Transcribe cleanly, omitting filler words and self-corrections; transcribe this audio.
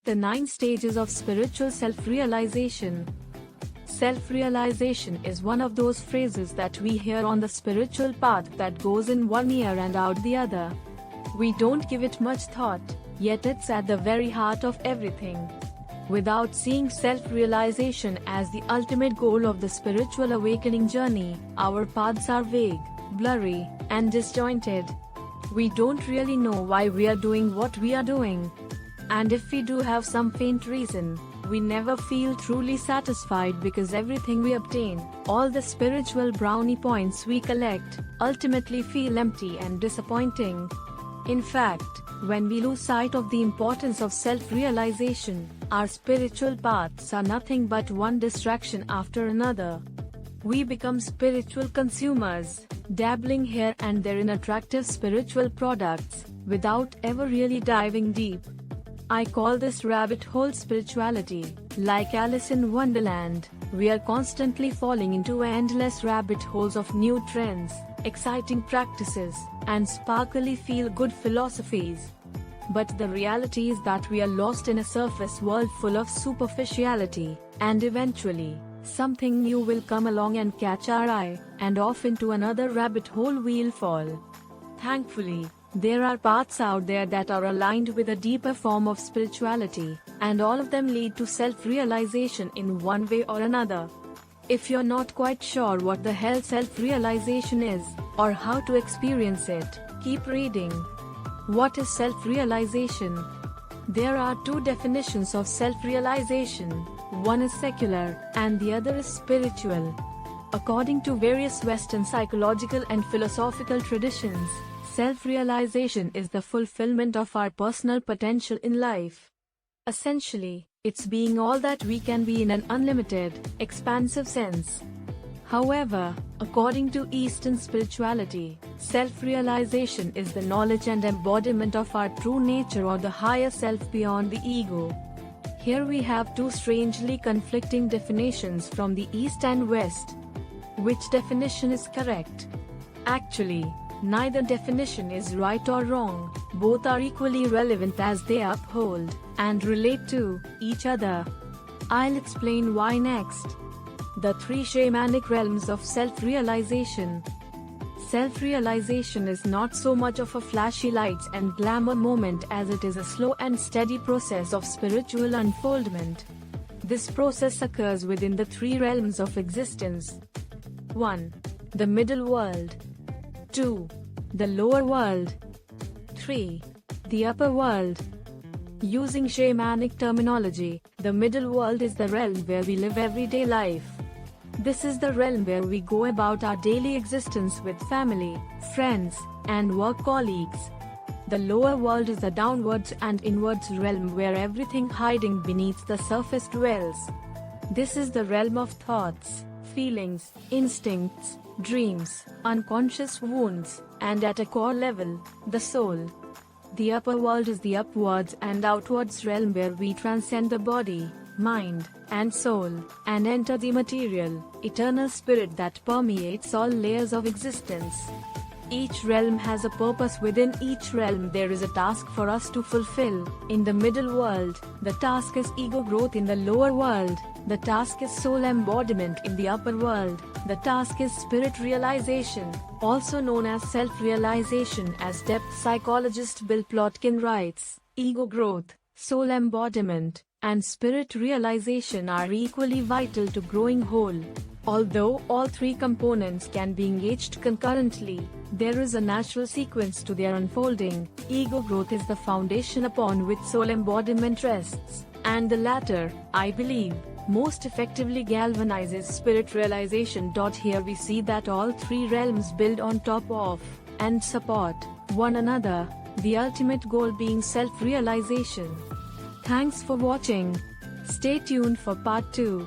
The 9 stages of spiritual self-realization. Self-realization is one of those phrases that we hear on the spiritual path that goes in one ear and out the other. We don't give it much thought, yet it's at the very heart of everything. Without seeing self-realization as the ultimate goal of the spiritual awakening journey, our paths are vague, blurry, and disjointed. We don't really know why we are doing what we are doing. And if we do have some faint reason, we never feel truly satisfied because everything we obtain, all the spiritual brownie points we collect, ultimately feel empty and disappointing. In fact, when we lose sight of the importance of self-realization, our spiritual paths are nothing but one distraction after another. We become spiritual consumers, dabbling here and there in attractive spiritual products, without ever really diving deep. I call this rabbit hole spirituality. Like Alice in Wonderland, we are constantly falling into endless rabbit holes of new trends, exciting practices, and sparkly feel-good philosophies. But the reality is that we are lost in a surface world full of superficiality, and eventually, something new will come along and catch our eye, and off into another rabbit hole we'll fall. Thankfully, there are paths out there that are aligned with a deeper form of spirituality, and all of them lead to self-realization in one way or another. If you're not quite sure what the hell self-realization is, or how to experience it, keep reading. What is self-realization? There are 2 definitions of self-realization. One is secular, and the other is spiritual. According to various Western psychological and philosophical traditions, self-realization is the fulfillment of our personal potential in life. Essentially, it's being all that we can be in an unlimited, expansive sense. However, according to Eastern spirituality, self-realization is the knowledge and embodiment of our true nature or the higher self beyond the ego. Here we have 2 strangely conflicting definitions from the East and West. Which definition is correct? Actually, neither definition is right or wrong, both are equally relevant as they uphold and relate to each other. I'll explain why next. The 3 shamanic realms of self-realization. Self-realization is not so much of a flashy lights and glamour moment as it is a slow and steady process of spiritual unfoldment. This process occurs within the 3 realms of existence. 1. The middle world. 2. The lower world. 3. The upper world. Using shamanic terminology, the middle world is the realm where we live everyday life. This is the realm where we go about our daily existence with family, friends, and work colleagues. The lower world is the downwards and inwards realm where everything hiding beneath the surface dwells. This is the realm of thoughts, feelings, instincts, dreams, unconscious wounds, and at a core level, the soul. The upper world is the upwards and outwards realm where we transcend the body, mind, and soul, and enter the material, eternal spirit that permeates all layers of existence. Each realm has a purpose. Within each realm there is a task for us to fulfill. In the middle world, the task is ego growth. In the lower world, the task is soul embodiment. In the upper world, the task is spirit realization, also known as self-realization. As depth psychologist Bill Plotkin writes, ego growth, soul embodiment, and spirit realization are equally vital to growing whole. Although all 3 components can be engaged concurrently, there is a natural sequence to their unfolding. Ego growth is the foundation upon which soul embodiment rests, and the latter, I believe, most effectively galvanizes spirit realization. Here we see that all 3 realms build on top of, and support, one another, the ultimate goal being self-realization. Thanks for watching. Stay tuned for part 2.